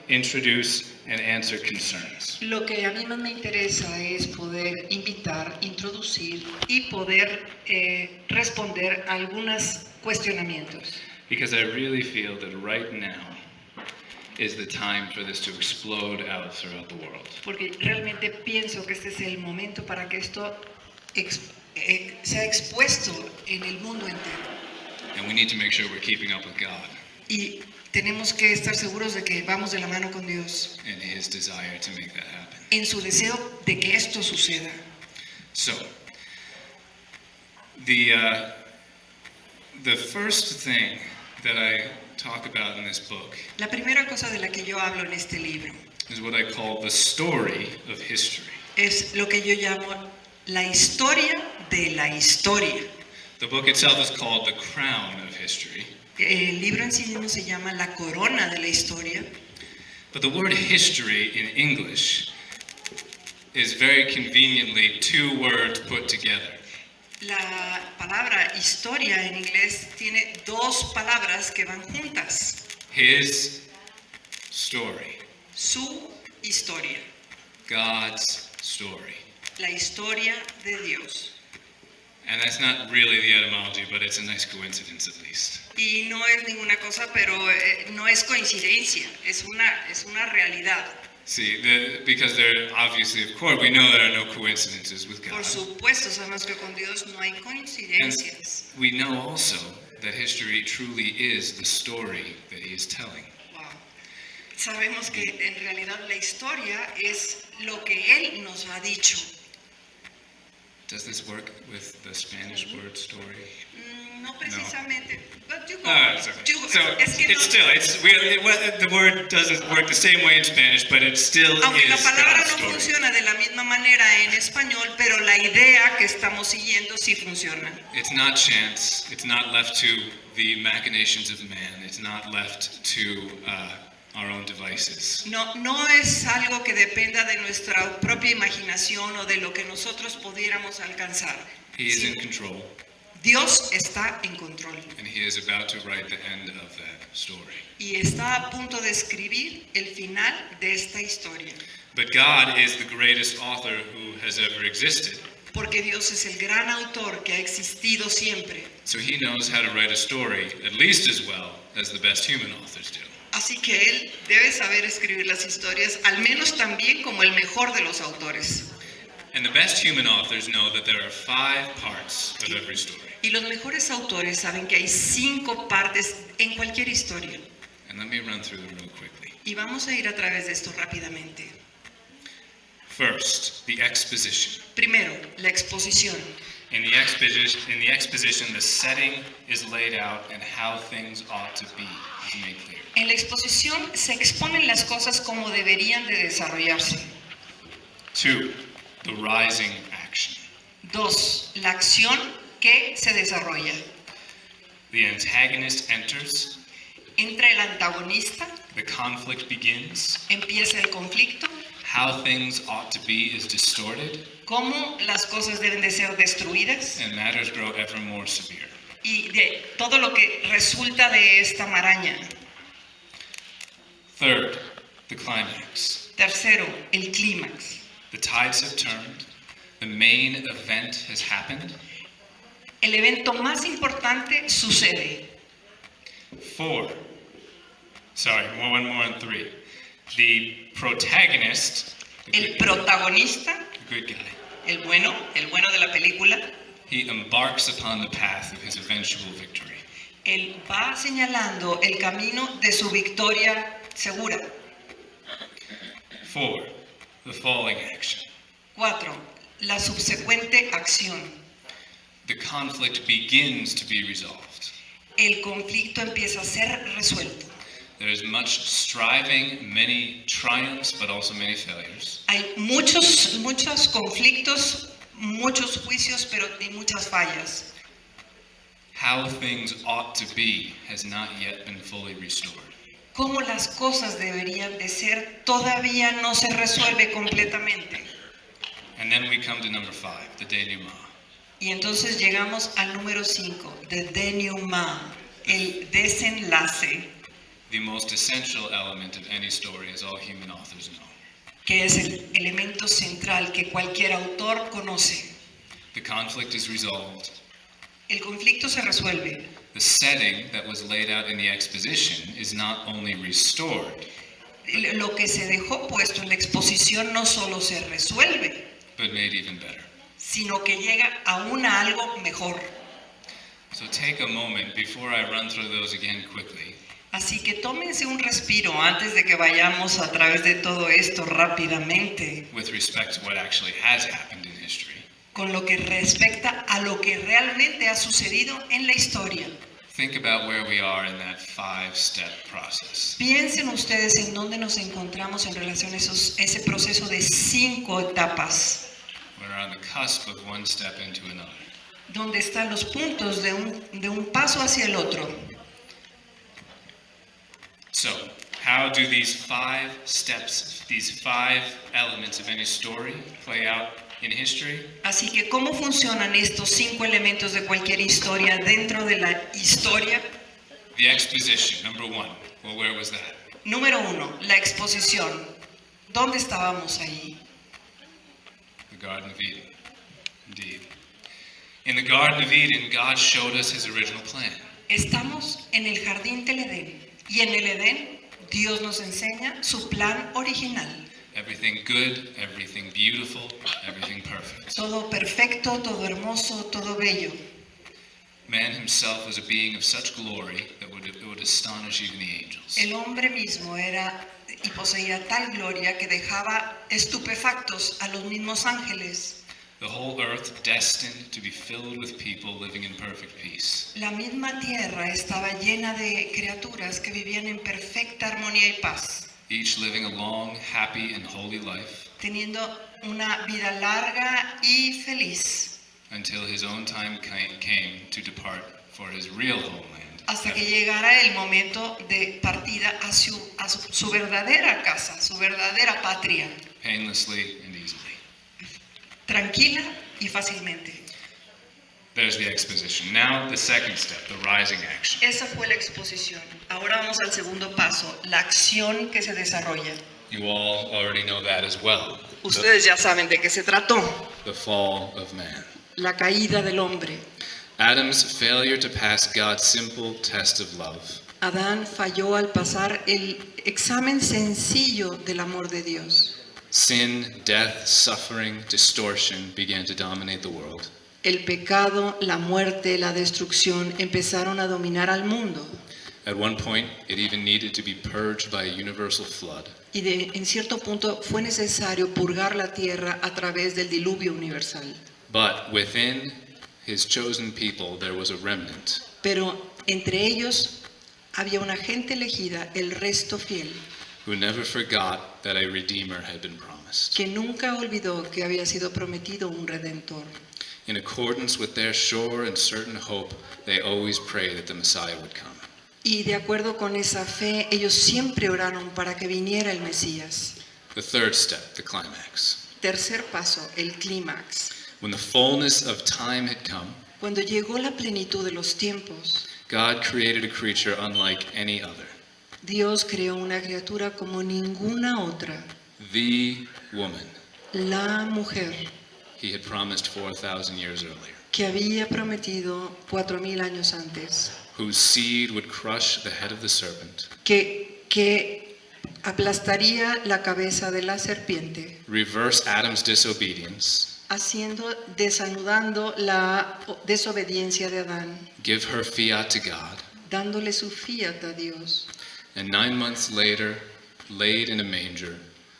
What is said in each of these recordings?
introduce, and answer concerns. Lo que a mí más me interesa es poder invitar, introducir y poder responder a algunos cuestionamientos. Because I really feel that right now is the time for this to explode out throughout the world. Porque realmente pienso que este es el momento para que esto sea expuesto en el mundo entero. And we need to make sure we're keeping up with God Y tenemos que estar seguros de que vamos de la mano con Dios and His desire to make that happen. en su deseo de que esto suceda. So, the first thing that I talk about in this book La primera cosa de la que yo hablo en este libro is what I call the story of history. es lo que yo llamo la historia de la historia. The book itself is called The Crown of History. El libro en sí mismo se llama La Corona de la Historia, But the word history in English is very conveniently two words put together. la palabra historia en inglés tiene dos palabras que van juntas. His story, Su historia, God's story. la historia de Dios. And that's not really the etymology, but it's a nice coincidence at least. Y no es ninguna cosa, pero no es coincidencia, es una realidad. See, because there obviously, of course, we know there are no coincidences with Por God. supuesto, sabemos que con Dios no hay And coincidencias. we know also that history truly is the story that He is telling. Wow. Sabemos que en realidad la historia es lo que Él nos ha dicho. Does this work with the Spanish word story? No precisamente. But you go. It's okay. You go. So Es que it's no- the word doesn't work the same way in Spanish, but it still Aunque la is palabra God's no story. funciona de la misma manera en español, pero la idea que estamos siguiendo sí funciona. It's not chance. It's not left to the machinations of man. It's not left to our own devices. No es algo que dependa de nuestra propia imaginación o de lo que nosotros pudiéramos alcanzar. He is Sí, in control, Dios está en control and He is about to write the end of that story. y está a punto de escribir el final de esta historia. But God is the greatest author who has ever existed. Porque Dios es el gran autor que ha existido siempre. So He knows how to write a story at least as well as the best human authors do. Así que Él debe saber escribir las historias, al menos también como el mejor de los autores. And the best human authors know that there are 5 parts of every story. Y los mejores autores saben que hay 5 partes en cualquier historia. And let me run through them real quickly. Y vamos a ir a través de esto rápidamente. First, the exposition. Primero, la exposición. In the exposition, the setting is laid out and how things ought to be is made clear. En la exposición se exponen las cosas como deberían de desarrollarse. 2, the rising action. 2, la acción que se desarrolla. The antagonist enters, Entra el antagonista, the conflict begins, empieza el conflicto, how things ought to be is distorted, cómo las cosas deben de ser destruidas and matters grow ever more severe. y de todo lo que resulta de esta maraña. Third, the climax. Tercero, el clímax. The tides have turned, the main event has happened. El evento más importante sucede. 4, one more and 3. The protagonist, the El protagonista, good guy, el bueno de la película, he embarks upon the path of his eventual victory. él va señalando el camino de su victoria segura. 4, the falling action. 4, la subsecuente acción. The conflict begins to be resolved. El conflicto empieza a ser resuelto. There is much striving, many triumphs, but also many failures. Hay muchos conflictos, muchos juicios, pero hay muchas fallas. How things ought to be has not yet been fully restored. Cómo las cosas deberían de ser todavía no se resuelve completamente. And then we come to number 5, the denouement. Y entonces llegamos al número 5, the denouement, el desenlace. the most essential element of any story, as all human authors know. que es el elemento central que cualquier autor conoce. The conflict is resolved. El conflicto se resuelve. The setting that was laid out in the exposition is not only restored, Lo que se dejó puesto en la exposición no solo se resuelve, but made even better. sino que llega aún a algo mejor. So take a moment before I run through those again quickly. Así que tómense un respiro antes de que vayamos a través de todo esto rápidamente, With respect to what actually has happened in history. con lo que respecta a lo que realmente ha sucedido en la historia. Think about where we are in that 5-step process. Piensen ustedes en dónde nos encontramos en relación a ese proceso de 5 etapas, We're on the cusp of one step into another. donde están los puntos de un paso hacia el otro. So, how do these 5 steps, these 5 elements of any story play out in history? Así que, ¿cómo funcionan estos 5 elementos de cualquier historia dentro de la historia? The exposition, number 1. Well, where was that? Número 1, la exposición. ¿Dónde estábamos ahí? The Garden of Eden. Indeed. In the Garden of Eden, God showed us his original plan. Estamos en el jardín del Edén. Y en el Edén, Dios nos enseña su plan original. Everything good, everything beautiful, everything perfect. Todo perfecto, todo hermoso, todo bello. Man himself was a being of such glory that it would astonish even the angels. El hombre mismo era y poseía tal gloria que dejaba estupefactos a los mismos ángeles. The whole earth destined to be filled with people living in perfect peace. La misma tierra estaba llena de criaturas que vivían en perfecta armonía y paz, Each living a long, happy, and holy life teniendo una vida larga y feliz, until his own time came to depart for his real homeland. hasta que llegara el momento de partida a su verdadera casa, su verdadera patria, Painlessly and easily. tranquila y fácilmente. There's the exposition. Now the second step, the rising action. Esa fue la exposición. Ahora vamos al segundo paso, la acción que se desarrolla. You all already know that as well. Ustedes ya saben de qué se trató, The fall of man. la caída del hombre. Adam's failure to pass God's simple test of love Adán falló al pasar el examen sencillo del amor de Dios. Sin, death, suffering, distortion began to dominate the world. El pecado, la muerte, la destrucción empezaron a dominar al mundo. At one point, it even needed to be purged by a universal flood. Y en cierto punto fue necesario purgar la tierra a través del diluvio universal. But within his chosen people, there was a remnant Pero entre ellos había una gente elegida, el resto fiel, who never forgot that a Redeemer had been promised. que nunca olvidó que había sido prometido un redentor. In accordance with their sure and certain hope, they always prayed that the Messiah would come. Y de acuerdo con esa fe, ellos siempre oraron para que viniera el Mesías. The third step, the climax. Tercer paso, el clímax. When the fullness of time had come, Cuando llegó la plenitud de los tiempos, God created a creature unlike any other, Dios creó una criatura como ninguna otra, the woman la mujer he had promised 4,000 years earlier, que había prometido 4000 años antes, whose seed would crush the head of the serpent, que aplastaría la cabeza de la serpiente, reverse Adam's disobedience, desanudando la desobediencia de Adán, give her fiat to God, dándole su fiat a Dios. and 9 months later, laid in a manger,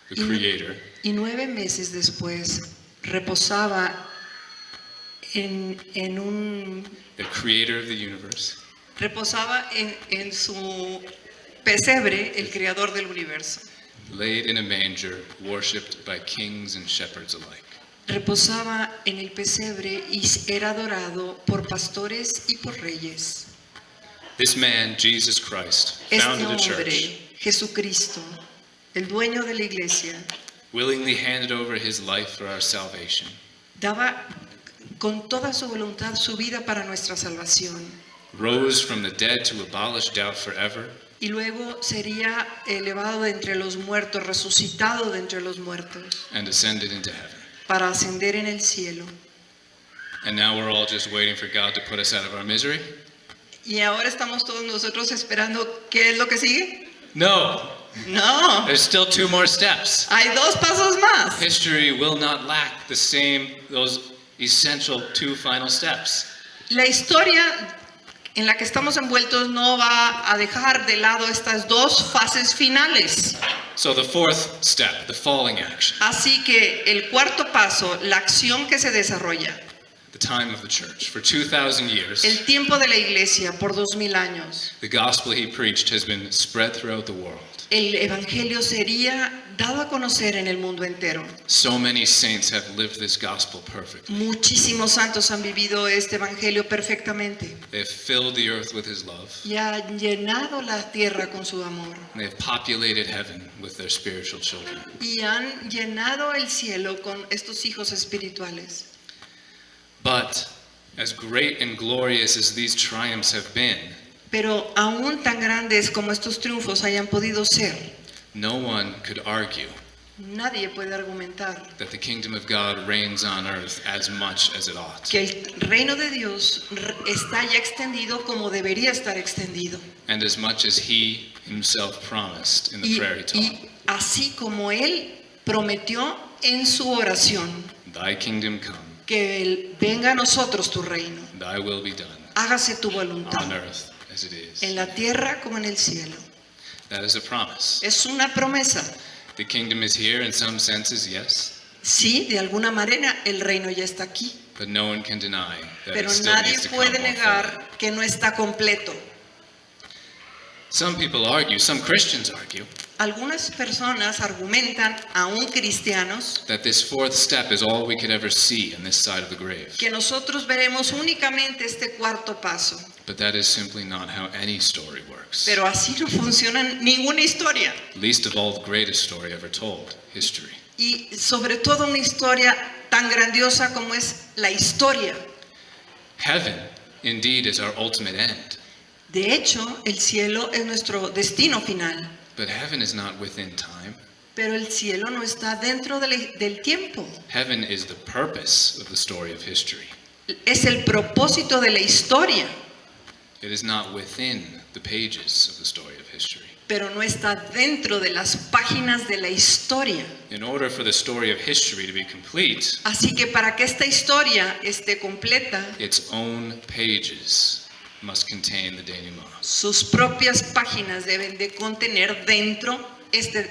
the Y- Creator Y 9 meses después reposaba the Creator of the universe, reposaba en su pesebre el creador del universo. laid in a manger, worshipped by kings and shepherds alike. Reposaba en el pesebre y era adorado por pastores y por reyes. This man, Jesus Christ, Este founded a church, hombre, Jesucristo, el dueño de la iglesia, willingly handed over his life for our salvation, daba con toda su voluntad su vida para nuestra salvación. rose from the dead to abolish doubt forever, Y luego sería elevado de entre los muertos, resucitado de entre los muertos, and ascended into heaven. para ascender en el cielo. And now we're all just waiting for God to put us out of our misery? Y ahora estamos todos nosotros esperando qué es lo que sigue. No, No, there's still 2 more steps. hay 2 pasos más. History will not lack those essential 2 final steps. La historia en la que estamos envueltos no va a dejar de lado estas 2 fases finales. So the 4th step, the falling action, Así que el cuarto paso, la acción que se desarrolla, the time of the church. For 2,000 years, el tiempo de la iglesia por 2000 años, the gospel he preached has been spread throughout the world. el evangelio sería dado a conocer en el mundo entero. So many saints have lived this gospel perfectly. Muchísimos santos han vivido este evangelio perfectamente They have filled the earth with his love. y han llenado la tierra con su amor They have populated heaven with their spiritual children. y han llenado el cielo con estos hijos espirituales. But as great and glorious as these triumphs have been, Pero aún tan grandes como estos triunfos hayan podido ser, no one could argue nadie puede argumentar that the kingdom of God reigns on earth as much as it ought. que el reino de Dios está ya extendido como debería estar extendido. And as much as he himself promised in the prairie talk, Y así como Él prometió en su oración, thy kingdom come, que venga a nosotros tu reino, thy will be done hágase tu voluntad, on earth as it is. en la tierra como en el cielo. That is a promise. Es una promesa. The kingdom is here in some senses, yes, Sí, de alguna manera el reino ya está aquí, but no one can deny that pero it still nadie needs to come puede more fully. negar que no está completo. Some people argue, some Christians argue, Algunas personas argumentan, aún cristianos, that this 4th step is all we could ever see on this side of the grave. que nosotros veremos únicamente este cuarto paso. But that is simply not how any story works. Pero así no funciona ninguna historia. Least of all, the greatest story ever told, history. Y sobre todo una historia tan grandiosa como es la historia. Heaven, indeed, is our ultimate end. De hecho, el cielo es nuestro destino final. But heaven is not within time. Pero el cielo no está dentro del tiempo. Heaven is the purpose of the story of history. Es el propósito de la historia, It is not within the pages of the story of history. pero no está dentro de las páginas de la historia. In order for the story of history to be complete, Así que para que esta historia esté completa, its own pages must contain the denouement. sus propias páginas deben de contener dentro este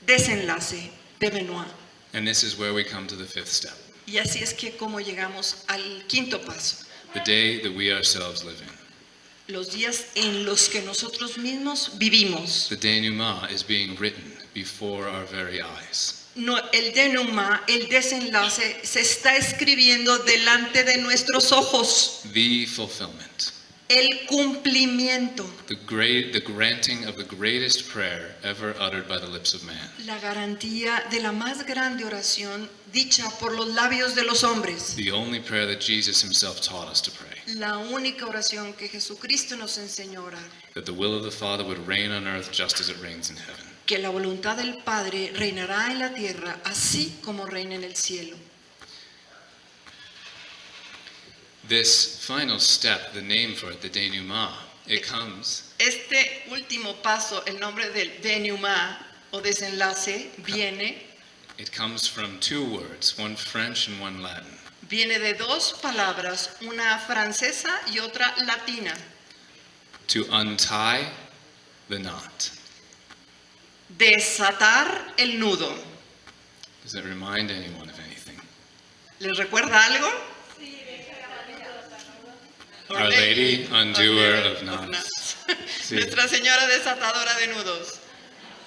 desenlace de Benoit. And this is where we come to the 5th step, Y así es que como llegamos al quinto paso, the day that we ourselves live in. los días en los que nosotros mismos vivimos. The denouement is being written before our very eyes. No, el denouement, el desenlace, se está escribiendo delante de nuestros ojos. The fulfillment, El cumplimiento, the granting of the greatest prayer ever uttered by the lips of man. la garantía de la más grande oración dicha por los labios de los hombres. The only prayer that Jesus himself taught us to pray. La única oración que Jesucristo nos enseñó a orar. That the will of the Father would reign on earth just as it reigns in heaven. Que la voluntad del Padre reinará en la tierra así como reina en el cielo. This final step, the name for it, the denouement, it comes Este último paso, el nombre del denouement o desenlace, it comes from 2 words, one French and one Latin. viene de 2 palabras, una francesa y otra latina. To untie the knot. Desatar el nudo. Does it remind anyone of anything? ¿Les recuerda algo? Our Lady, undoer of knots. Sí. Nuestra Señora desatadora de nudos.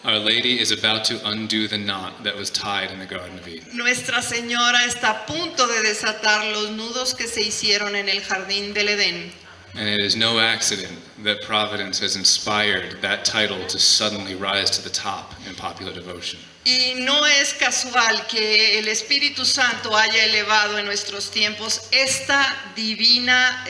Our Lady is about to undo the knot that was tied in the Garden of Eden. Nuestra Señora está a punto de desatar los nudos que se hicieron en el jardín del Edén. And it is no accident that Providence has inspired that title to suddenly rise to the top in popular devotion. Y no es casual que el Espíritu Santo haya elevado en nuestros tiempos esta divina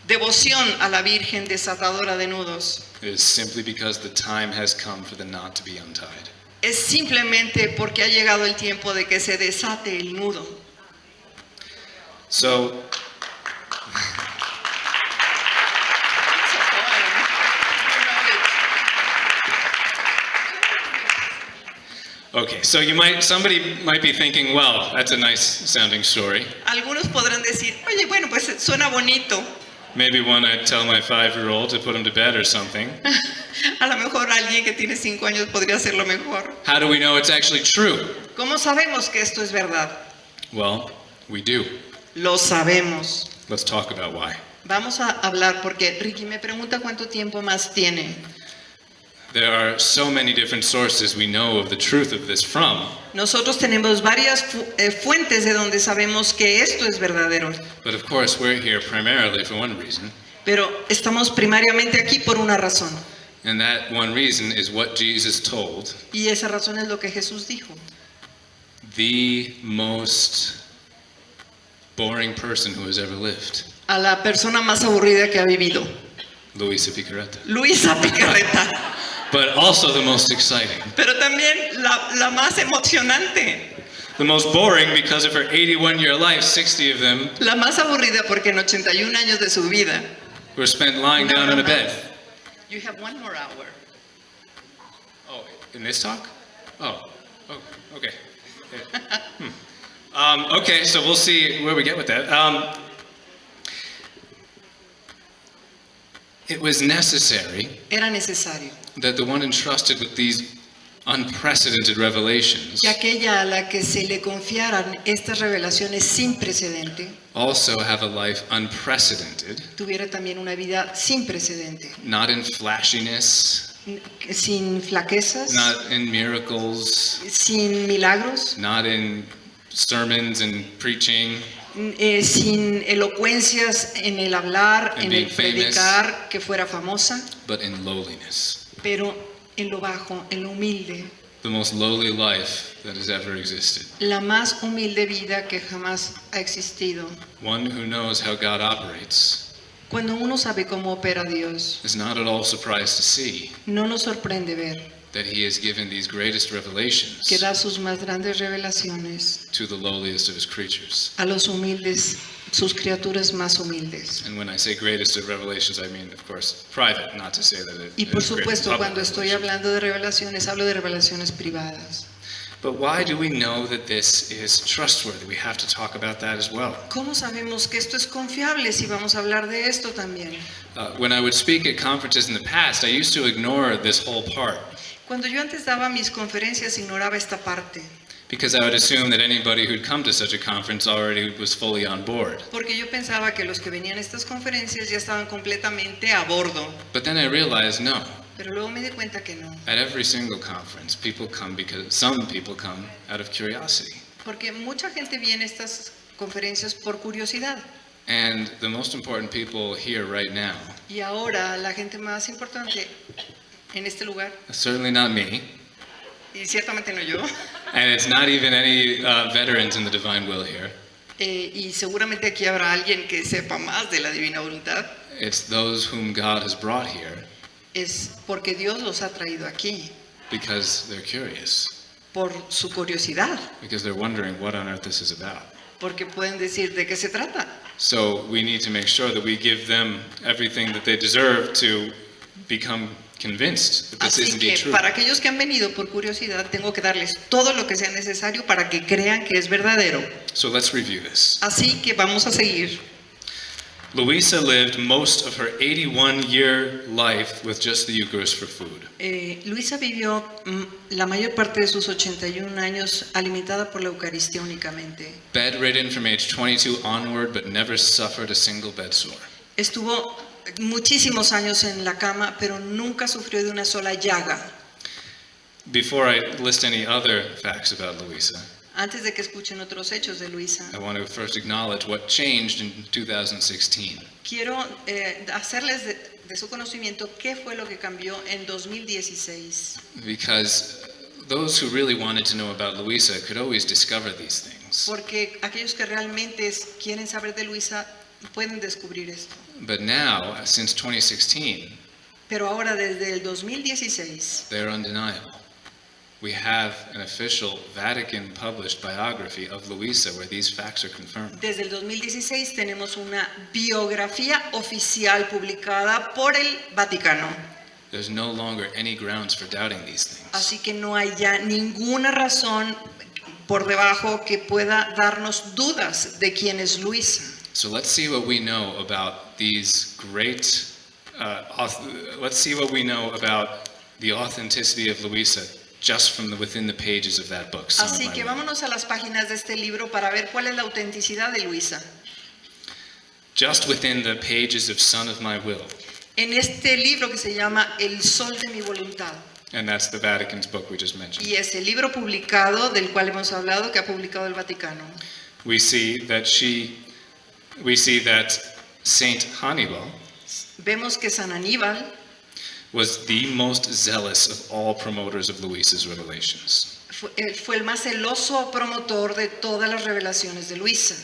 devoción a la Virgen desatadora de nudos. is simply because the time has come for the knot to be untied. Es simplemente porque ha llegado el tiempo de que se desate el nudo. So, okay, so somebody might be thinking, well, that's a nice sounding story. Algunos podrán decir, oye, bueno, pues suena bonito. Maybe want to tell my 5-year-old to put him to bed or something. A lo mejor alguien que tiene 5 años podría hacerlo mejor. How do we know it's actually true? ¿Cómo sabemos que esto es verdad? Well, we do. Lo sabemos. Let's talk about why. Vamos a hablar porque Ricky me pregunta cuánto tiempo más tiene. There are so many different sources we know of the truth of this from, Nosotros tenemos varias fuentes de donde sabemos que esto es verdadero, but of course we're here primarily for one reason, pero estamos primariamente aquí por una razón. and that one reason is what Jesus told Y esa razón es lo que Jesús dijo. the most boring person who has ever lived, A la persona más aburrida que ha vivido, Luisa Picarreta, Luisa Picarreta, but also the most exciting. pero también la más emocionante. The most boring because of her 81-year life, 60 of them La más aburrida porque en 81 años de su vida. were spent lying down in a bed. You have one more hour. Oh, in this talk? Oh, okay. Okay, so we'll see where we get with that. It was necessary Era necesario that the one entrusted with these unprecedented revelations que aquella a la que se le confiaran estas revelaciones sin precedente also have a life unprecedented, tuviera también una vida sin precedente, not in flashiness, sin flaquezas, not in miracles, sin milagros, not in sermons and preaching, sin elocuencias en el hablar, And en being el predicar, que fuera famosa, but in lowliness. pero en lo bajo, en lo humilde, The most lowly life that has ever existed. la más humilde vida que jamás ha existido. One who knows how God operates Cuando uno sabe cómo opera Dios, is not at all surprised to see no nos sorprende ver that He has given these greatest revelations que da sus más grandes revelaciones to the lowliest of His creatures. a los humildes, sus criaturas más humildes. And when I say greatest of revelations, I mean, of course, private, not to say that it Y por is great supuesto, public cuando estoy revelation. hablando de revelaciones, hablo de revelaciones privadas. But why do we know that this is trustworthy? We have to talk about that as well. ¿Cómo sabemos que esto es confiable si vamos a hablar de esto también? When I would speak at conferences in the past, I used to ignore this whole part Cuando yo antes daba mis conferencias, ignoraba esta parte, because I would assume that anybody who'd come to such a conference already was fully on board. porque yo pensaba que los que venían a estas conferencias ya estaban completamente a bordo, But then I realized, no. pero luego me di cuenta que no, At every single conference, people come because some people come out of curiosity. porque mucha gente viene a estas conferencias por curiosidad. And the most important people here right now, Y ahora la gente más importante en este lugar, certainly not me, y ciertamente no yo, and it's not even any veterans in the divine will here. y seguramente aquí habrá alguien que sepa más de la divina voluntad, It's those whom God has brought here es porque Dios los ha traído aquí, because they're curious, por su curiosidad, because they're wondering what on earth this is about. porque pueden decir de qué se trata. So we need to make sure that we give them everything that they deserve to become convinced that this Así is que indeed true. para aquellos que han venido por curiosidad, tengo que darles todo lo que sea necesario para que crean que es verdadero. So let's review this. Así que vamos a seguir. Luisa lived most of her 81-year life with just the Eucharist for food. Luisa vivió la mayor parte de sus 81 años alimentada por la Eucaristía únicamente. Bedridden from age 22 onward, but never suffered a single bed sore. Estuvo muchísimos años en la cama, pero nunca sufrió de una sola llaga. Before I list any other facts about Luisa, Antes de que escuchen otros hechos de Luisa, I want to first acknowledge what changed in 2016. quiero hacerles de su conocimiento qué fue lo que cambió en 2016. Because those who really wanted to know about Luisa could always discover these things. Porque aquellos que realmente quieren saber de Luisa pueden descubrir esto. But now, since 2016, Pero ahora desde el 2016 they're undeniable. We have an official Vatican published biography of Luisa where these facts are confirmed. Desde el 2016 tenemos una biografía oficial publicada por el Vaticano. There's no longer any grounds for doubting these things. Así que no hay ya ninguna razón por debajo que pueda darnos dudas de quién es Luisa. So let's see what we know about these great, let's see what we know about the authenticity of Luisa just from within the pages of that book. Son of Así My que Will. vámonos a las páginas de este libro para ver cuál es la autenticidad de Luisa. Just within the pages of Son of My Will, En este libro que se llama El Sol de mi Voluntad. and that's the Vatican's book we just mentioned. Y es el libro publicado del cual hemos hablado que ha publicado el Vaticano. We see that Saint Hannibal Vemos que San Aníbal was the most zealous of all promoters of Luisa's revelations. fue el más celoso promotor de todas las revelaciones de Luisa.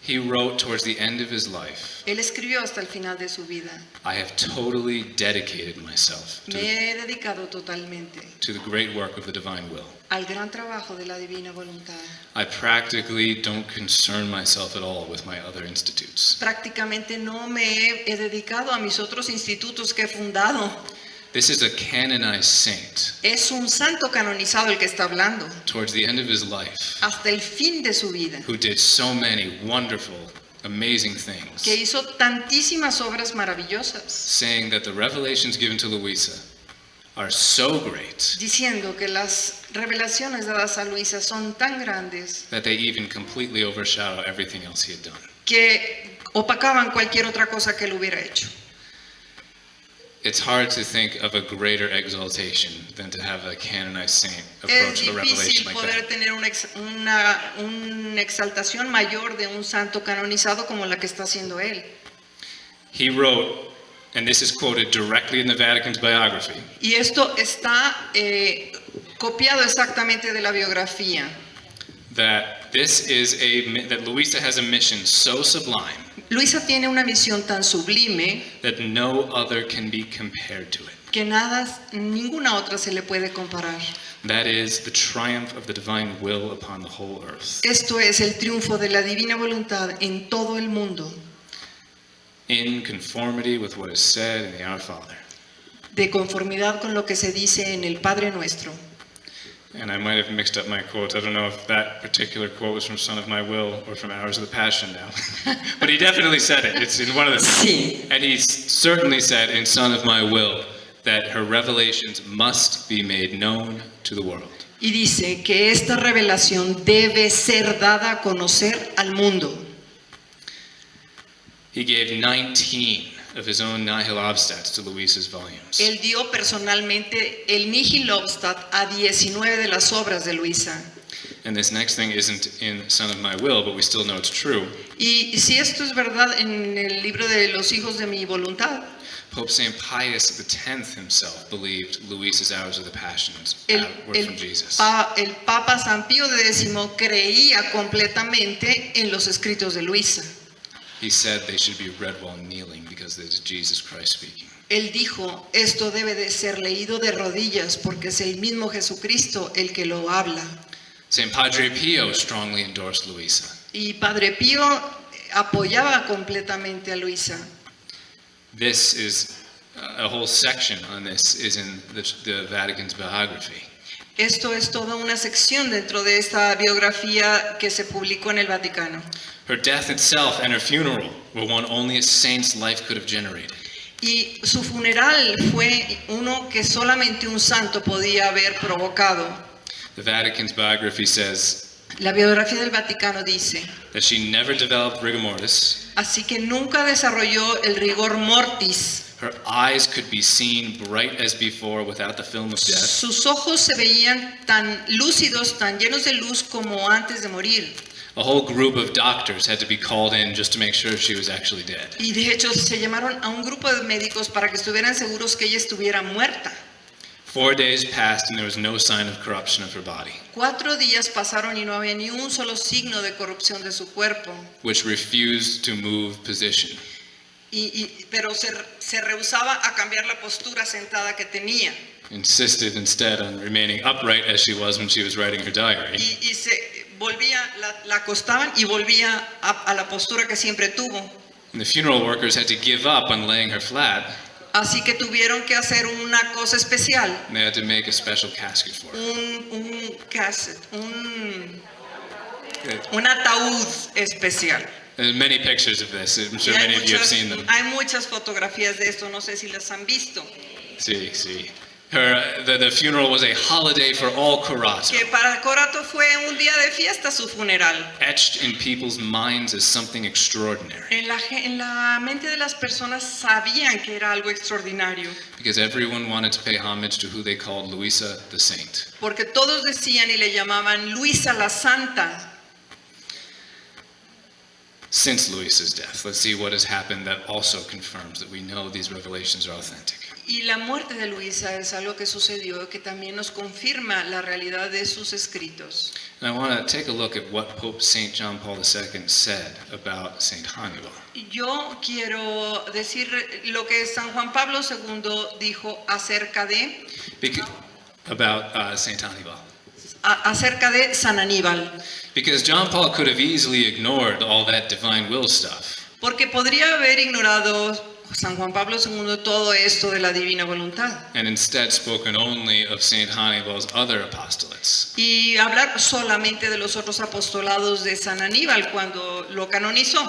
He wrote towards the end of his life, Él escribió hasta el final de su vida: I have totally dedicated myself me he dedicado totalmente to the great work of the divine will. al gran trabajo de la divina voluntad. I practically don't concern myself at all with my other institutes. Prácticamente no me he dedicado a mis otros institutos que he fundado. This is a canonized saint Es un santo canonizado el que está hablando, towards the end of his life hasta el fin de su vida, who did so many wonderful, amazing things, que hizo tantísimas obras maravillosas, saying that the revelations given to Luisa are so great diciendo que las revelaciones dadas a Luisa son tan grandes that they even completely overshadow everything else he had done. que opacaban cualquier otra cosa que él hubiera hecho. It's hard to think of a greater exaltation than to have a canonized saint Es approach a revelation difícil like poder that. tener una exaltación mayor de un santo canonizado como la que está haciendo él. He wrote, and this is quoted directly in the Vatican's biography, Y esto está copiado exactamente de la biografía. that that Luisa has a mission so sublime Luisa tiene una misión tan sublime that no other can be compared to it. que ninguna otra se le puede comparar. That is the triumph of the divine will upon the whole earth, Esto es el triunfo de la divina voluntad en todo el mundo, in conformity with what is said in the Our Father. de conformidad con lo que se dice en el Padre Nuestro. And I might have mixed up my quotes. I don't know if that particular quote was from Son of My Will or from Hours of the Passion now. But he definitely said it. It's in one of the... Sí, And he certainly said in Son of My Will that her revelations must be made known to the world. y dice que esta revelación debe ser dada a conocer al mundo. He gave 19 of his own nihil obstats to Luisa's volumes. Él dio personalmente el Nihil Obstat a 19 de las obras de Luisa. And this next thing isn't in Son of My Will, but we still know it's true. Y si esto es verdad en el libro de los hijos de mi voluntad, Pope St. Pius X himself believed Luisa's Hours of the Passions el, were el from Jesus. el Papa San Pío X creía completamente en los escritos de Luisa. He said they should be read while kneeling because it's Jesus Christ speaking. Él dijo, esto debe de ser leído de rodillas porque es el mismo Jesucristo el que lo habla. St. Padre Pio strongly endorsed Luisa. Y Padre Pío apoyaba completamente a Luisa. This is a whole section on this is in the Vatican's biography. Esto es toda una sección dentro de esta biografía que se publicó en el Vaticano. Her death itself and her funeral were one only a saint's life could have generated. Y su funeral fue uno que solamente un santo podía haber provocado. The Vatican's biography says La biografía del Vaticano dice, that she never developed rigor mortis. así que nunca desarrolló el rigor mortis. Her eyes could be seen bright as before without the film of death. Sus ojos se veían tan lúcidos, tan llenos de luz como antes de morir. A whole group of doctors had to be called in just to make sure she was actually dead. Y de hecho se llamaron a un grupo de médicos para que estuvieran seguros que ella estuviera muerta. 4 days passed and there was no sign of corruption of her body, 4 días pasaron y no había ni un solo signo de corrupción de su cuerpo. which refused to move position. pero se rehusaba a cambiar la postura sentada que tenía. Insisted instead on remaining upright as she was when she was writing her diary. Y se volvía, la acostaban y volvía a la postura que siempre tuvo. And the funeral workers had to give up on laying her flat, Así que tuvieron que hacer una cosa especial, and they had to make a special casket for her. un cassette, un ataúd especial. There's many pictures of this. I'm sure Y many of you have seen them. hay muchas fotografías de esto, no sé si las han visto. See, see. The funeral was a holiday for all Korato, Que para Corato fue un día de fiesta su funeral. etched in people's minds as something extraordinary, En la mente de las personas sabían que era algo extraordinario, because everyone wanted to pay homage to who they called Luisa the Saint. porque todos decían y le llamaban Luisa la Santa. Since Luisa's death, let's see what has happened that also confirms that we know these revelations are authentic. Y la muerte de Luisa es algo que sucedió que también nos confirma la realidad de sus escritos. And I want to take a look at what Pope St. John Paul II said about St. Hannibal. Yo quiero decir lo que San Juan Pablo II dijo acerca de St. Hannibal. Acerca de San Aníbal. Because John Paul could have easily ignored all that divine will stuff. Porque podría haber ignorado San Juan Pablo II todo esto de la divina voluntad And instead spoken only of St. Hannibal's other apostolates. y hablar solamente de los otros apostolados de San Aníbal cuando lo canonizó.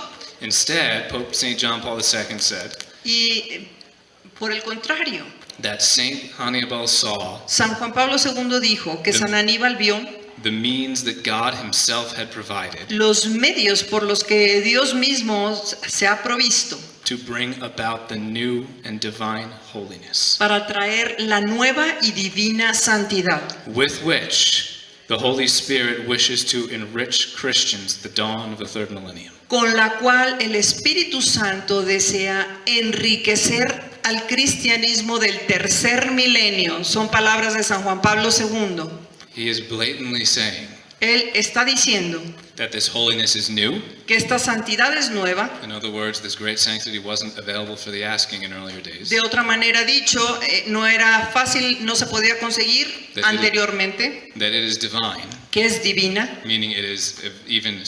Instead, Pope St. John Paul II said Y por el contrario, that St. Hannibal saw San Juan Pablo II dijo que San Aníbal vio the means that God himself had provided los medios por los que Dios mismo se ha provisto to bring about the new and divine holiness, para traer la nueva y divina santidad, with which the Holy Spirit wishes to enrich Christians at the dawn of the third millennium. con la cual el Espíritu Santo desea enriquecer al cristianismo del tercer milenio. Son palabras de San Juan Pablo II. He is blatantly saying Él está diciendo that this holiness is new. que esta santidad es nueva. In other words, this great sanctity wasn't available for the asking in earlier days. De otra manera dicho, no era fácil, no se podía conseguir anteriormente, That it is divine, que es divina, meaning it is an even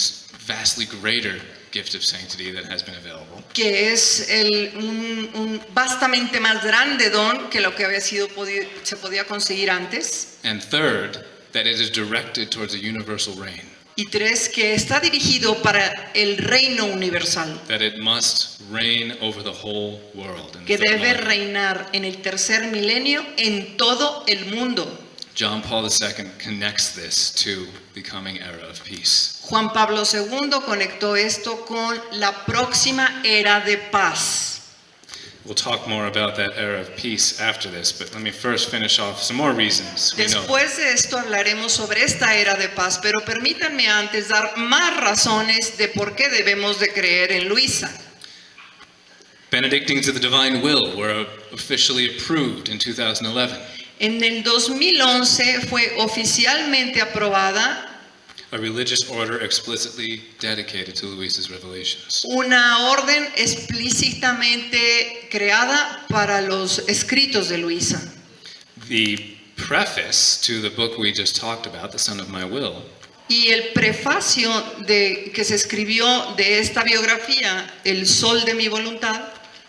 vastly greater gift of sanctity that has been available. que es un vastamente más grande don que lo que había sido se podía conseguir antes. And third, that it is directed towards a universal reign. Y tres, que está dirigido para el reino universal, That it must reign over the whole world. in the que third debe millennium. reinar en el tercer milenio en todo el mundo. John Paul II connects this to the coming era of peace. Juan Pablo II conectó esto con la próxima era de paz. We'll talk more about that era of peace after this, but let me first finish off some more reasons we know. Después de esto hablaremos sobre esta era de paz, pero permítanme antes dar más razones de por qué debemos de creer en Luisa. Benedictines of the divine will were officially approved in 2011. En el 2011 fue oficialmente aprobada A religious order explicitly dedicated to Luisa's revelations. una orden explícitamente creada para los escritos de Luisa. The preface to the book we just talked about, The Son of My Will, Y el prefacio que se escribió de esta biografía, El Sol de mi Voluntad,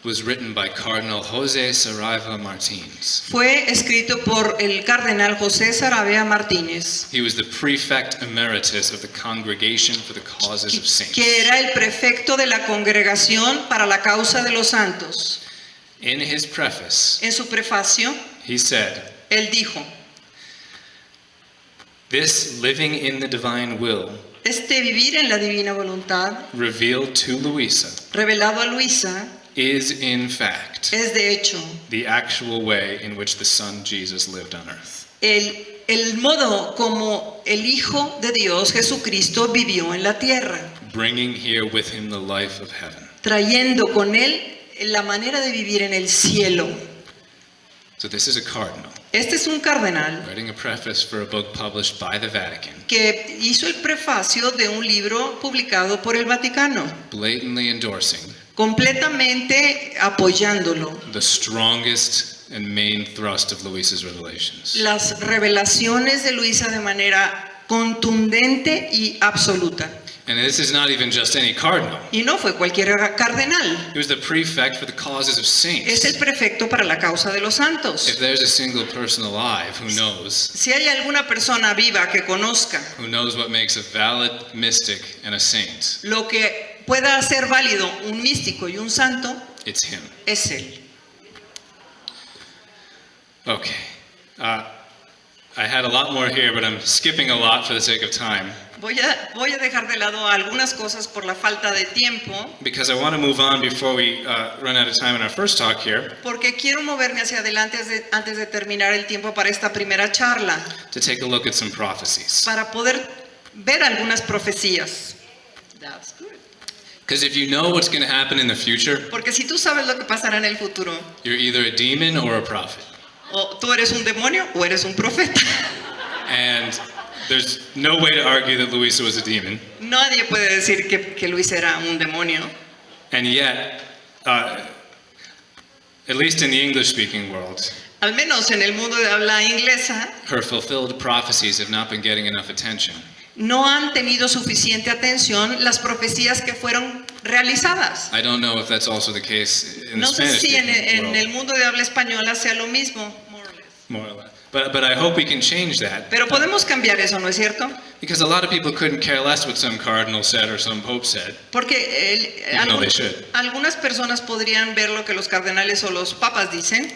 was written by Cardinal José Saraiva Martins. fue escrito por el cardenal José Saravia Martínez, He was the prefect emeritus of the Congregation for the Causes of Saints. que era el prefecto de la Congregación para la Causa de los Santos. In his preface, En su prefacio, he said, él dijo: "This living in the divine will, este vivir en la divina voluntad, revealed to Luisa, revelado a Luisa, is in fact es de hecho the actual way in which the Son Jesus lived on earth." el modo como el Hijo de Dios, Jesucristo, vivió en la tierra, Bringing here with him the life of heaven. trayendo con él la manera de vivir en el cielo. So this is a cardinal Este es un cardenal writing a preface for a book published by the Vatican, que hizo el prefacio de un libro publicado por el Vaticano, blatantly endorsing completamente apoyándolo. The strongest and main thrust of Luisa's revelations. Las revelaciones de Luisa de manera contundente y absoluta. And this is not even just any cardinal. Y no fue cualquier cardenal. He was the prefect for the causes of Es el saints. prefecto para la causa de los santos. If there's a single person alive who knows Si hay alguna persona viva que conozca what makes a valid mystic and a saint, lo que pueda hacer válido un místico y un santo, it's him. es él. Okay. I had a lot more here, but I'm skipping a lot for the sake of time Voy a dejar de lado algunas cosas por la falta de tiempo, because I want to move on before we run out of time in our first talk here porque quiero moverme hacia adelante antes de terminar el tiempo para esta primera charla, to take a look at some prophecies. para poder ver algunas profecías. That's good. Because if you know what's going to happen in the future, Porque si tú sabes lo que pasará en el futuro, you're either a demon or a prophet. o tú eres un demonio o eres un profeta. And there's no way to argue that Luisa was a demon. Nadie puede decir que Luis era un demonio. And yet, at least in the English-speaking world, Al menos en el mundo de habla inglesa, her fulfilled prophecies have not been getting enough attention. no han tenido suficiente atención las profecías que fueron realizadas. I don't know if that's also the case in the No sé si en Spanish-speaking el world, mundo de habla española sea lo mismo, more or less. more or less. But I hope we can change that, Pero podemos cambiar eso, ¿no es cierto? because a lot of people couldn't care less what some cardinal said or some pope said. Porque Even though they should. algunas personas podrían ver lo que los cardenales o los papas dicen,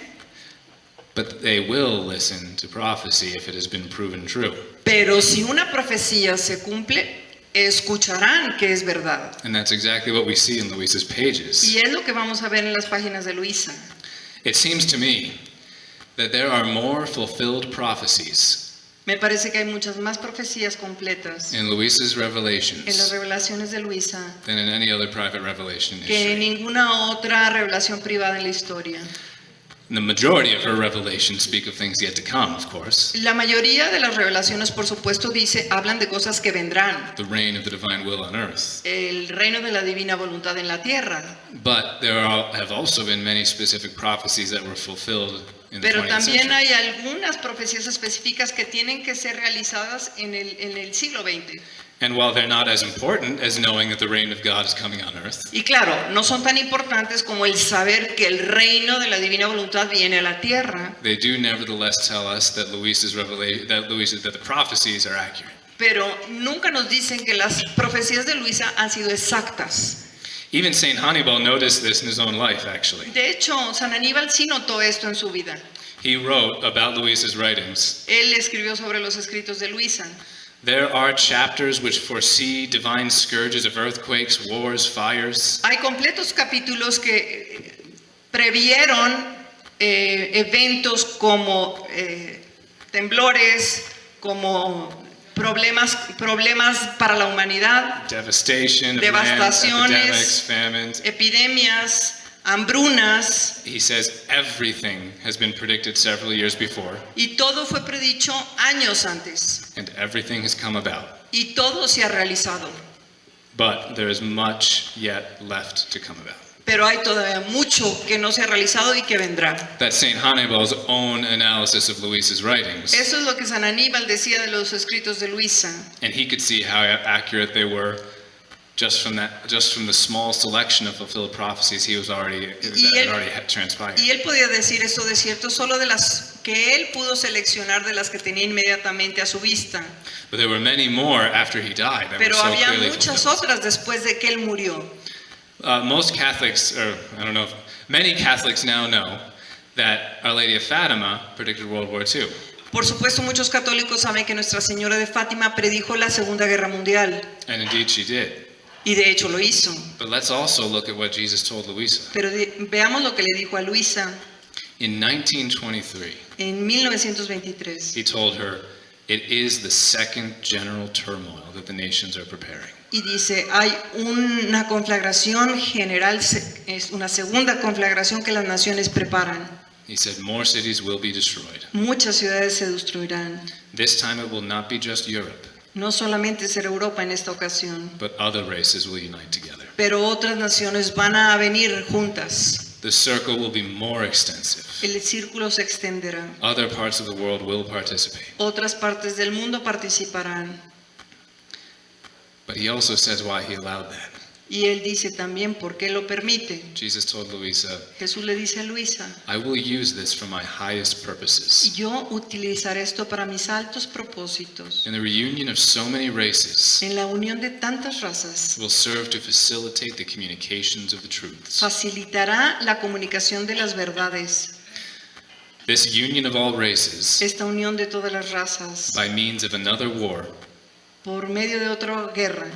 But they will listen to prophecy if it has been proven true. pero si una profecía se cumple, escucharán que es verdad. And that's exactly what we see in Luisa's pages. Y es lo que vamos a ver en las páginas de Luisa. It seems to me that there are more fulfilled prophecies Me parece que hay muchas más profecías completas in Luisa's en las revelations revelaciones de Luisa than in any other private revelation in que en history. ninguna otra revelación privada en la historia. The majority of her revelations speak of things yet to come, of course. La mayoría de las revelaciones, por supuesto, hablan de cosas que vendrán. The reign of the divine will on earth. El reino de la divina voluntad en la tierra. But there have also been many specific prophecies that were fulfilled in the Pero 20th también century. hay algunas profecías específicas que tienen que ser realizadas en el siglo XX. And while they're not as important as knowing that the reign of God is coming on earth, Y claro, no son tan importantes como el saber que el reino de la divina voluntad viene a la tierra, they do nevertheless tell us that that the prophecies are accurate. pero nunca nos dicen que las profecías de Luisa han sido exactas. Even Saint Hannibal noticed this in his own life, actually. De hecho, San Aníbal sí notó esto en su vida. He wrote about Luisa's writings. Él escribió sobre los escritos de Luisa. There are chapters which foresee divine scourges of earthquakes, wars, fires. Hay completos capítulos que previeron eventos como temblores, como problemas para la humanidad, Devastation of land, Devastaciones. epidemics, famines. epidemias, hambrunas, He says everything has been predicted several years before, y todo fue predicho años antes, and everything has come about. y todo se ha realizado. But there is much yet left to come about. Pero hay todavía mucho que no se ha realizado y que vendrá. That's Saint Hannibal's own analysis of Luisa's writings, Eso es lo que San Aníbal decía de los escritos de Luisa. and he could see how accurate they were just from the small selection of fulfilled prophecies he was already had transpired. Y él podía decir eso de cierto solo de las que él pudo seleccionar de las que tenía inmediatamente a su vista. But there were many more after he died that were Pero so había clearly muchas fulfilled. otras después de que él murió. Most Catholics, or I don't know, many Catholics now know that Our Lady of Fatima predicted World War II. Por supuesto, muchos católicos saben que Nuestra Señora de Fátima predijo la Segunda Guerra Mundial. And indeed she did. Y de hecho lo hizo. But let's also look at what Jesus told Luisa. Pero veamos lo que le dijo a Luisa In 1923, en 1923. he told her, "It is the second general turmoil that the nations are preparing." Y dice, hay una conflagración general, es una segunda conflagración que las naciones preparan. He said, "More cities will be destroyed. Muchas ciudades se destruirán. This time it will not be just Europe. No solamente será Europa en esta ocasión, but other races will unite together. pero otras naciones van a venir juntas. The circle will be more extensive. El círculo se extenderá. Other parts of the world will participate. Otras partes del mundo participarán. But he also says why he allowed that. Y él dice también por qué lo permite. Jesus told Luisa, Jesús le dice a Luisa, I will use this for my highest purposes. yo utilizaré esto para mis altos propósitos. And the reunion of so many races En la unión de tantas razas, will serve to facilitate the communications of the truths. facilitará la comunicación de las verdades. This union of all races, Esta unión de todas las razas, by means of another war, por medio de otra guerra,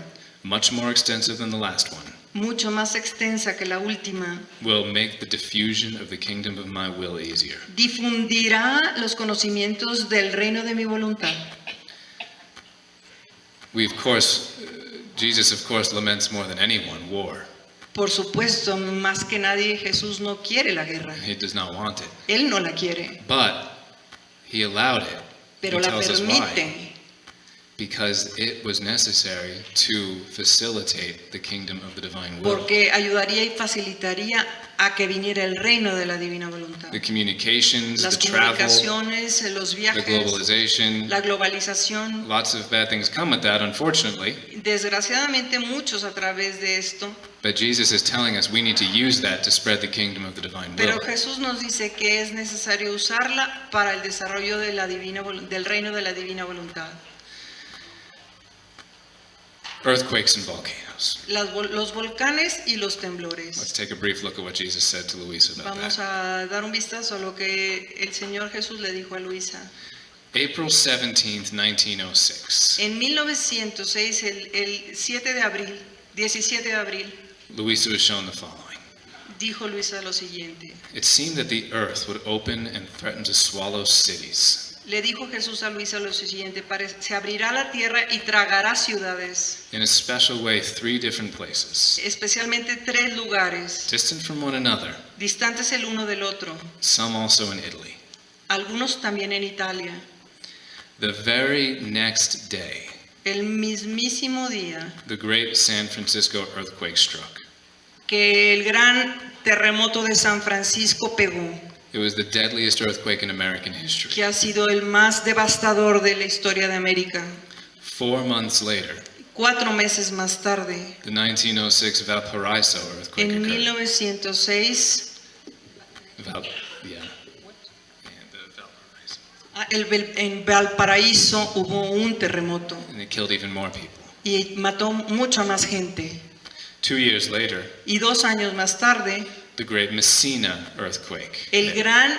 much more extensive than the last one, mucho más extensa que la última, will make the diffusion of the kingdom of my will easier. difundirá los conocimientos del reino de mi voluntad. Jesus of course laments more than anyone war. Por supuesto, más que nadie, Jesús no quiere la guerra. He does not want it. Él no la quiere, But he allowed it. pero He la tells us why. permite. Because it was necessary to facilitate the kingdom of the divine will. Porque ayudaría y facilitaría a que viniera el reino de la divina voluntad. The communications, Las the travel, comunicaciones, los the viajes, globalization, la globalización. lots of bad things come with that, unfortunately. Desgraciadamente muchos a través de esto, But Jesus is telling us we need to use that to spread the kingdom of the divine pero will. Jesús nos dice que es necesario usarla para el desarrollo de la del reino de la divina voluntad. Earthquakes and volcanoes. Los volcanes y los Let's temblores. take a brief look at what Jesus said to Luisa about Vamos that. a dar un vistazo a lo que el Señor Jesús le dijo a Luisa. April 17th, 1906. En 1906, el 7 de abril, 17 de abril, Luisa was shown the following. dijo Luisa lo siguiente. It seemed that the earth would open and threaten to swallow cities. Le dijo Jesús a Luisa lo siguiente, se abrirá la tierra y tragará ciudades, In a special way, 3 different places, especialmente 3 lugares, distant from one another, distantes el uno del otro, some also in Italy. algunos también en Italia. The very next day, El mismísimo día the great San Francisco earthquake struck. que el gran terremoto de San Francisco pegó, It was the deadliest earthquake in American history. que ha sido el más devastador de la historia de América. 4 months later, 4 meses más tarde, the 1906 Valparaiso earthquake en occurred. 1906, Yeah, the Valparaiso. en Valparaíso hubo un terremoto And it killed even more people. y mató mucha más gente. 2 years later, Y 2 años más tarde, the great Messina earthquake. el gran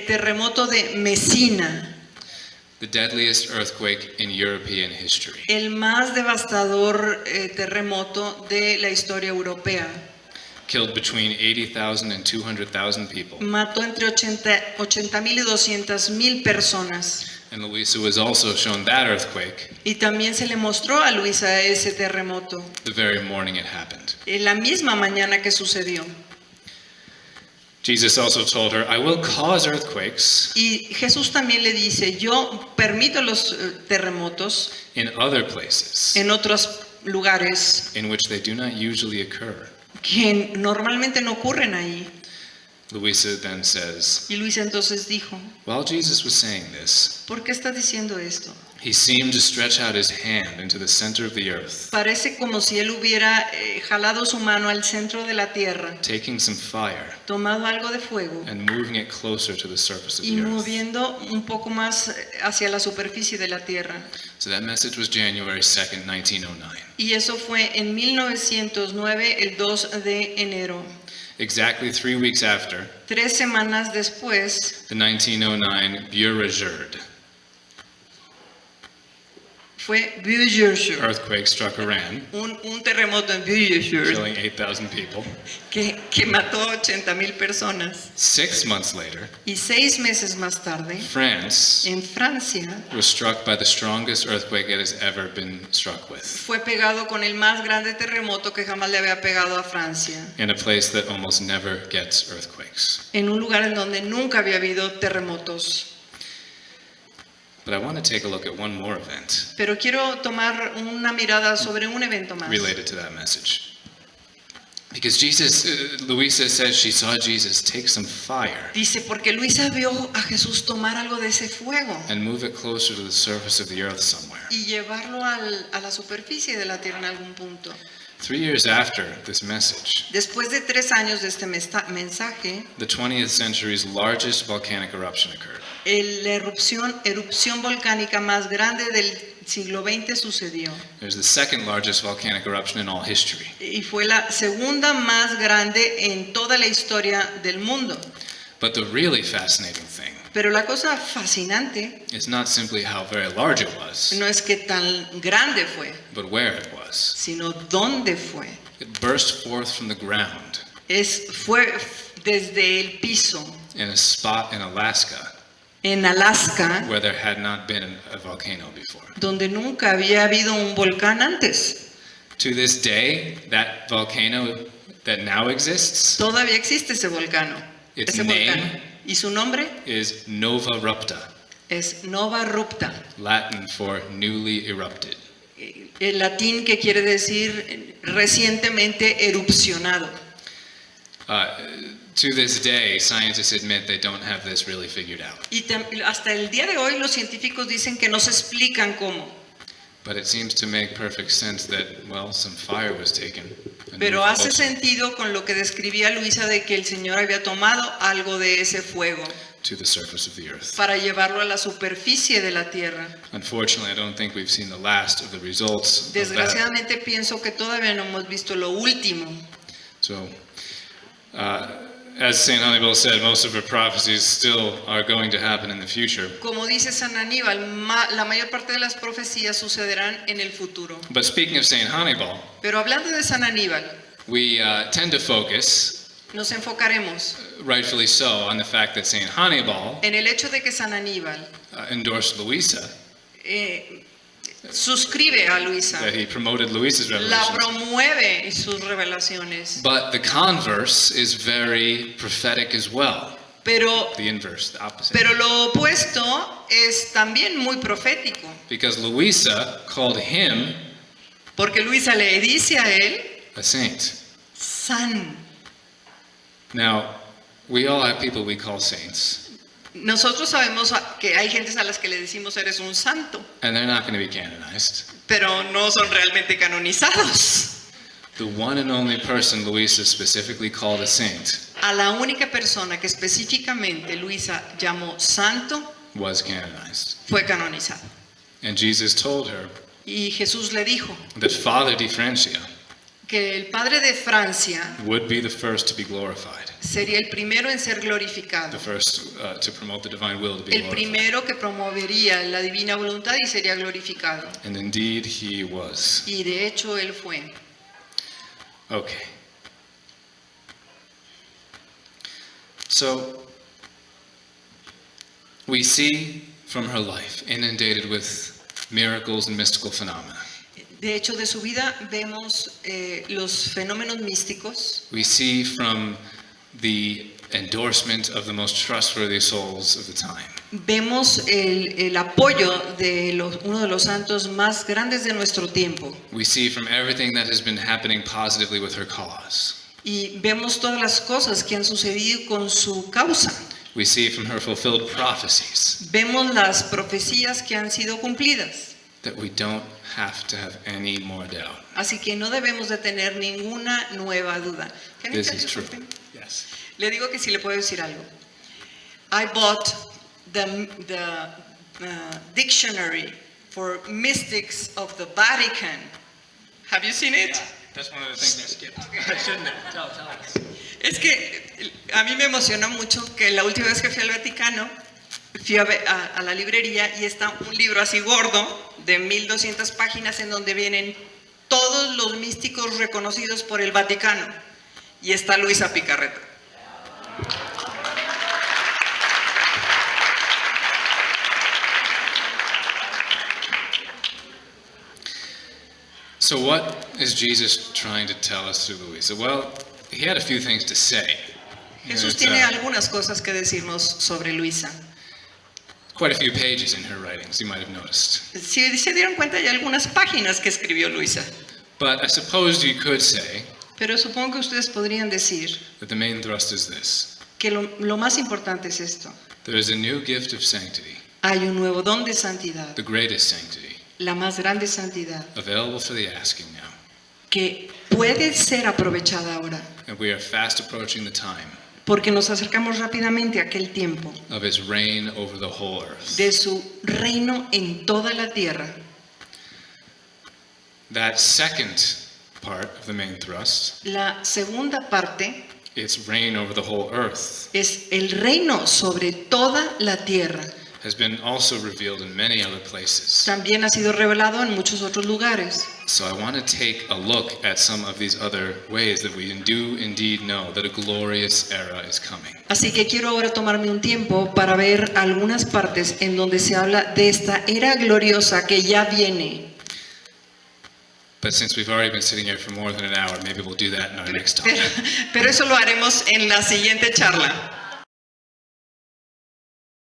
terremoto de Messina, The deadliest earthquake in European history. el más devastador terremoto de la historia europea. Killed between 80,000 and 200,000 people. Mató entre 80,000 y 200,000 personas. And Luisa was also shown that earthquake Y también se le mostró a Luisa ese terremoto, the very morning it happened. en la misma mañana que sucedió. Jesus also told her, I will cause earthquakes Y Jesús también le dice, yo permito los terremotos in other places en otros lugares in which they do not usually occur. que normalmente no ocurren ahí. Luisa then says, Y Luisa entonces dijo, while Jesus was saying this, ¿por qué está diciendo esto? he seemed to stretch out his hand into the center of the earth, Parece como si él hubiera jalado su mano al centro de la tierra, taking some fire tomado algo de fuego and moving it closer to the surface of y the earth. moviendo un poco más hacia la superficie de la tierra. So that message was January 2nd, 1909. Y eso fue en 1909, el 2 de enero. Exactly 3 weeks after, 3 semanas después, the 1909 Bure-Gerd fue Bure-Gerd, earthquake struck Iran, un terremoto en Bure-Gerd killing 8,000 people. que mató 80,000 personas. 6 months later, Y 6 meses más tarde, France en Francia, was struck by the strongest earthquake it has ever been struck with, fue pegado con el más grande terremoto que jamás le había pegado a Francia, in a place that almost never gets earthquakes. en un lugar en donde nunca había habido terremotos. But I want to take a look at one more event Pero quiero tomar una mirada sobre un evento más. related to that message. Because Luisa says she saw Jesus take some fire Dice, porque Luisa vio a Jesús tomar algo de ese fuego and move it closer to the surface of the earth somewhere. y llevarlo a la superficie de la tierra en algún punto. 3 years after this message, Después de 3 años de este mensaje, the 20th century's largest volcanic eruption occurred. la erupción volcánica más grande del siglo XX sucedió. It was the second largest volcanic eruption in all history. Y fue la segunda más grande en toda la historia del mundo. But the really fascinating thing Pero la cosa fascinante is not simply how very large it was, no es que tan grande fue, but where it was. sino dónde fue. It burst forth from the ground Fue desde el piso in a spot in Alaska en Alaska, where there had not been a volcano before. donde nunca había habido un volcán antes. To this day, that volcano that now exists Todavía existe ese volcán. Its Ese name volcán. Y su nombre is Nova Rupta, es Nova Rupta, Latin for newly erupted. el latín que quiere decir recientemente erupcionado. To this day, scientists admit they don't have this really figured out. Y hasta el día de hoy los científicos dicen que no se explican cómo. But it seems to make perfect sense that, well, some fire was taken. and Pero moved hace closer sentido con lo que describía Luisa de que el Señor había tomado algo de ese fuego to the surface of the earth. para llevarlo a la superficie de la tierra. Unfortunately, I don't think we've seen the last of the results of that. Desgraciadamente pienso que todavía no hemos visto lo último. So, as St. Hannibal said, most of her prophecies still are going to happen in the future. Como dice San Aníbal, la mayor parte de las profecías sucederán en el futuro. But speaking of St. Hannibal, Pero hablando de San Aníbal, we tend to focus, nos enfocaremos rightfully so, on the fact that St. Hannibal en el hecho de que San Aníbal endorsed Luisa, suscribe a Luisa, that he promoted Luisa's la revelations. promueve y sus revelaciones. But the converse is very prophetic as well. Pero The inverse, the opposite. Pero lo opuesto es también muy profético, Because Luisa called him porque Luisa le dice a él, a saint. San. Now, we all have people we call saints, Nosotros sabemos que hay gentes a las que le decimos eres un santo, and they're not going to be canonized. pero no son realmente canonizados. The one and only person Luisa specifically called a saint A la única persona que específicamente Luisa llamó santo was canonized. fue canonizado. And Jesus told her Y Jesús le dijo that Father Di Francia que el padre de Francia would be the first to be glorified, sería el primero en ser the glorificado, first to promote the divine will to be el glorified. primero que promovería la divina voluntad y sería glorificado. And indeed he was. Y de hecho él fue. Okay. So, we see from her life, inundated with miracles and mystical phenomena. De hecho, de su vida vemos los fenómenos místicos, We see from the endorsement of the most trustworthy souls of the time. vemos el apoyo de uno de los santos más grandes de nuestro tiempo We see from everything that has been happening positively with her cause. y vemos todas las cosas que han sucedido con su causa. We see from her fulfilled prophecies Vemos las profecías que han sido cumplidas. that we don't have to have any more doubt. Así que no debemos de tener ninguna nueva duda. Can I This tell is you true. something? Yes. Le digo que sí le puedo decir algo. I bought the dictionary for mystics of the Vatican. Have you seen it? That's one of the things I skipped. I shouldn't have. Tell us. Es que a mí me emociona mucho que la última vez que fui al Vaticano, fui a la librería y está un libro así gordo de 1200 páginas en donde vienen todos los místicos reconocidos por el Vaticano y está Luisa Picarreta. So what is Jesus trying to tell us through Luisa? Well, he had a few things to say. Jesús It's, tiene algunas cosas que decirnos sobre Luisa. quite a few pages in her writings, you might have noticed. Si se dieron cuenta, hay algunas páginas que escribió Luisa. But I suppose you could say Pero supongo que ustedes podrían decir that the main thrust is this. que lo más importante es esto. There is a new gift of sanctity, Hay un nuevo don de santidad, the greatest sanctity, la más grande santidad, available for the asking now. que puede ser aprovechada ahora, And we are fast approaching the time porque nos acercamos rápidamente a aquel tiempo of his reign over the whole earth. de su reino en toda la tierra. That second part of the main thrust, La segunda parte its reign over the whole earth, es el reino sobre toda la tierra. has been also revealed in many other places. También ha sido revelado en muchos otros lugares. So I want to take a look at some of these other ways that we do indeed know that a glorious era is coming. Así que quiero ahora tomarme un tiempo para ver algunas partes en donde se habla de esta era gloriosa que ya viene. But since we've already been sitting here for more than an hour, maybe we'll do that in our next talk. Pero eso lo haremos en la siguiente charla.